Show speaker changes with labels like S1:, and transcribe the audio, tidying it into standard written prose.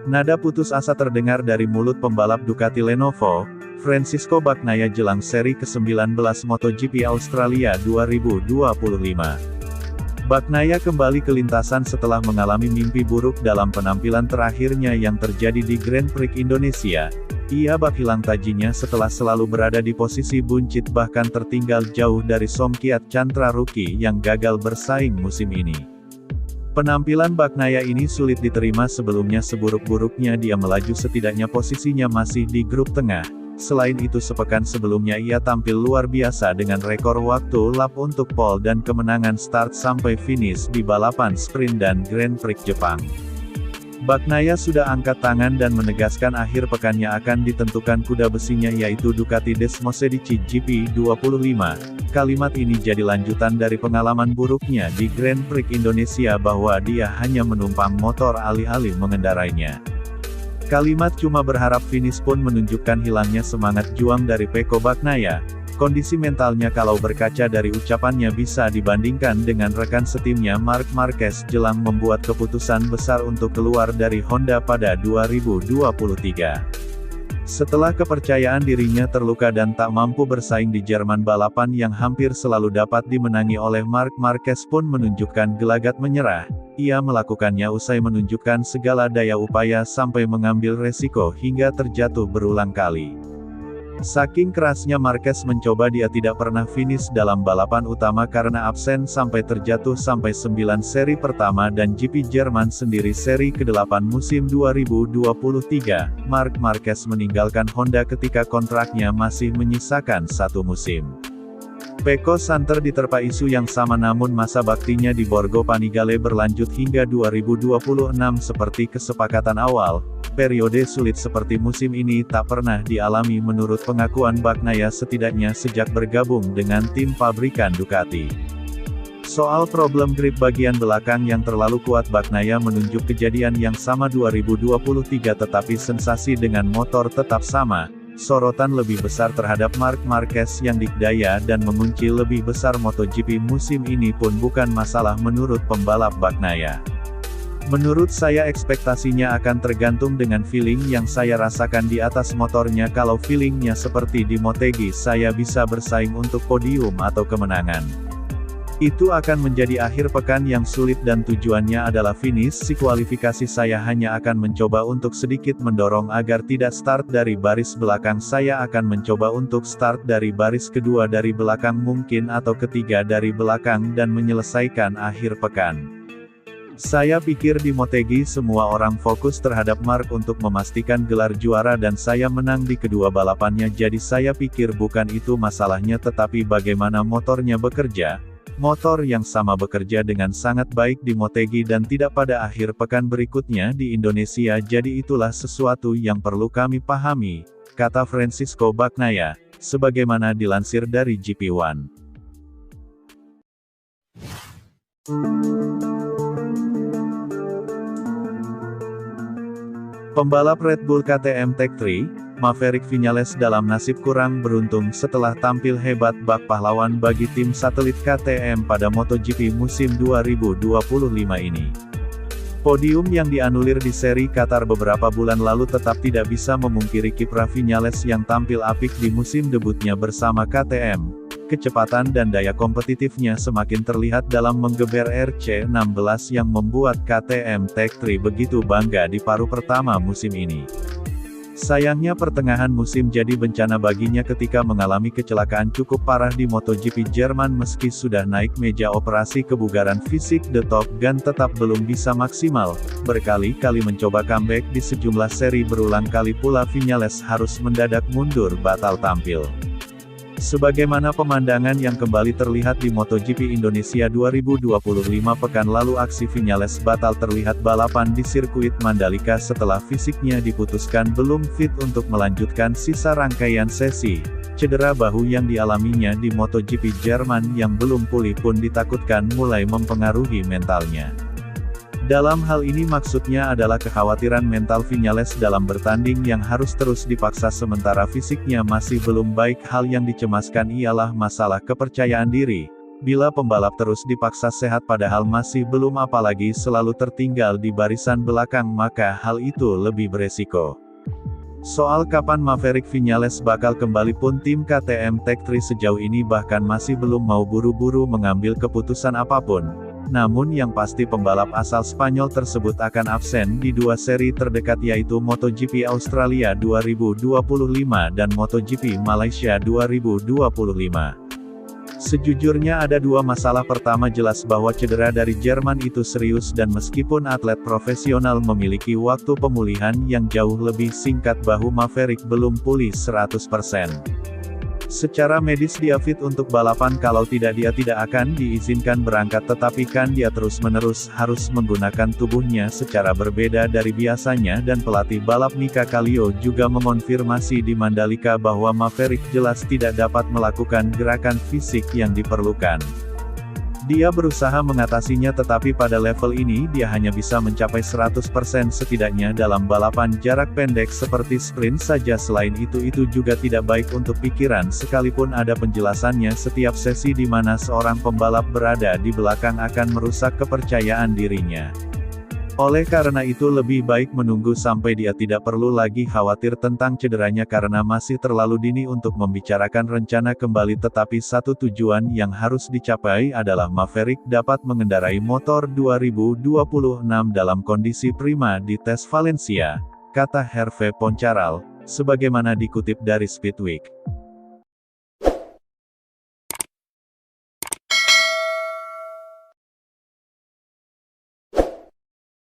S1: Nada putus asa terdengar dari mulut pembalap Ducati Lenovo, Francisco Bagnaia jelang seri ke-19 MotoGP Australia 2025. Bagnaia kembali ke lintasan setelah mengalami mimpi buruk dalam penampilan terakhirnya yang terjadi di Grand Prix Indonesia. Ia bak hilang tajinya setelah selalu berada di posisi buncit bahkan tertinggal jauh dari Somkiat Chantra Rookie yang gagal bersaing musim ini. Penampilan Bagnaia ini sulit diterima sebelumnya seburuk-buruknya dia melaju setidaknya posisinya masih di grup tengah. Selain itu sepekan sebelumnya ia tampil luar biasa dengan rekor waktu lap untuk pole dan kemenangan start sampai finish di balapan sprint dan Grand Prix Jepang. Bagnaia sudah angkat tangan dan menegaskan akhir pekannya akan ditentukan kuda besinya yaitu Ducati Desmosedici GP25. Kalimat ini jadi lanjutan dari pengalaman buruknya di Grand Prix Indonesia bahwa dia hanya menumpang motor alih-alih mengendarainya. Kalimat cuma berharap finish pun menunjukkan hilangnya semangat juang dari Pecco Bagnaia. Kondisi mentalnya kalau berkaca dari ucapannya bisa dibandingkan dengan rekan setimnya Marc Marquez jelang membuat keputusan besar untuk keluar dari Honda pada 2023. Setelah kepercayaan dirinya terluka dan tak mampu bersaing di Jerman, balapan yang hampir selalu dapat dimenangi oleh Marc Marquez pun menunjukkan gelagat menyerah. Ia melakukannya usai menunjukkan segala daya upaya sampai mengambil resiko hingga terjatuh berulang kali. Saking kerasnya Marquez mencoba, dia tidak pernah finish dalam balapan utama karena absen sampai terjatuh sampai 9 seri pertama dan GP Jerman sendiri seri ke-8 musim 2023. Marc Marquez meninggalkan Honda ketika kontraknya masih menyisakan 1 musim. Pecco santer diterpa isu yang sama namun masa baktinya di Borgo Panigale berlanjut hingga 2026 seperti kesepakatan awal. Periode sulit seperti musim ini tak pernah dialami menurut pengakuan Bagnaia setidaknya sejak bergabung dengan tim pabrikan Ducati. Soal problem grip bagian belakang yang terlalu kuat, Bagnaia menunjuk kejadian yang sama 2023 tetapi sensasi dengan motor tetap sama. Sorotan lebih besar terhadap Marc Marquez yang dikdaya dan mengunci lebih besar MotoGP musim ini pun bukan masalah menurut pembalap Bagnaia. Menurut saya ekspektasinya akan tergantung dengan feeling yang saya rasakan di atas motornya. Kalau feelingnya seperti di Motegi, saya bisa bersaing untuk podium atau kemenangan. Itu akan menjadi akhir pekan yang sulit dan tujuannya adalah finish. Si kualifikasi saya hanya akan mencoba untuk sedikit mendorong agar tidak start dari baris belakang. Saya akan mencoba untuk start dari baris kedua dari belakang mungkin atau ketiga dari belakang dan menyelesaikan akhir pekan. Saya pikir di Motegi semua orang fokus terhadap Marc untuk memastikan gelar juara dan saya menang di kedua balapannya, jadi saya pikir bukan itu masalahnya tetapi bagaimana motornya bekerja. Motor yang sama bekerja dengan sangat baik di Motegi dan tidak pada akhir pekan berikutnya di Indonesia, jadi itulah sesuatu yang perlu kami pahami, kata Francisco Bagnaia, sebagaimana dilansir dari GP1. Pembalap Red Bull KTM Tech3, Maverick Viñales dalam nasib kurang beruntung setelah tampil hebat bak pahlawan bagi tim satelit KTM pada MotoGP musim 2025 ini. Podium yang dianulir di seri Qatar beberapa bulan lalu tetap tidak bisa memungkiri kiprah Viñales yang tampil apik di musim debutnya bersama KTM. Kecepatan dan daya kompetitifnya semakin terlihat dalam menggeber RC16 yang membuat KTM Tech3 begitu bangga di paruh pertama musim ini. Sayangnya pertengahan musim jadi bencana baginya ketika mengalami kecelakaan cukup parah di MotoGP Jerman. Meski sudah naik meja operasi kebugaran fisik, The Top Gun tetap belum bisa maksimal. Berkali-kali mencoba comeback di sejumlah seri, berulang kali pula Viñales harus mendadak mundur batal tampil. Sebagaimana pemandangan yang kembali terlihat di MotoGP Indonesia 2025 pekan lalu, aksi Viñales batal terlihat balapan di sirkuit Mandalika setelah fisiknya diputuskan belum fit untuk melanjutkan sisa rangkaian sesi. Cedera bahu yang dialaminya di MotoGP Jerman yang belum pulih pun ditakutkan mulai mempengaruhi mentalnya. Dalam hal ini maksudnya adalah kekhawatiran mental Viñales dalam bertanding yang harus terus dipaksa sementara fisiknya masih belum baik. Hal yang dicemaskan ialah masalah kepercayaan diri. Bila pembalap terus dipaksa sehat padahal masih belum apalagi selalu tertinggal di barisan belakang maka hal itu lebih beresiko. Soal kapan Maverick Viñales bakal kembali pun tim KTM Tech3 sejauh ini bahkan masih belum mau buru-buru mengambil keputusan apapun. Namun yang pasti pembalap asal Spanyol tersebut akan absen di dua seri terdekat yaitu MotoGP Australia 2025 dan MotoGP Malaysia 2025. Sejujurnya ada dua masalah. Pertama jelas bahwa cedera dari Jerman itu serius dan meskipun atlet profesional memiliki waktu pemulihan yang jauh lebih singkat bahu Maverick belum pulih 100%. Secara medis dia fit untuk balapan kalau tidak dia tidak akan diizinkan berangkat tetapi kan dia terus-menerus harus menggunakan tubuhnya secara berbeda dari biasanya dan pelatih balap Mika Kallio juga mengonfirmasi di Mandalika bahwa Maverick jelas tidak dapat melakukan gerakan fisik yang diperlukan. Dia berusaha mengatasinya tetapi pada level ini dia hanya bisa mencapai 100% setidaknya dalam balapan jarak pendek seperti sprint saja. Selain itu juga tidak baik untuk pikiran sekalipun ada penjelasannya setiap sesi di mana seorang pembalap berada di belakang akan merusak kepercayaan dirinya. Oleh karena itu lebih baik menunggu sampai dia tidak perlu lagi khawatir tentang cederanya karena masih terlalu dini untuk membicarakan rencana kembali tetapi satu tujuan yang harus dicapai adalah Maverick dapat mengendarai motor 2026 dalam kondisi prima di tes Valencia, kata Hervé Poncharal, sebagaimana dikutip dari Speedweek.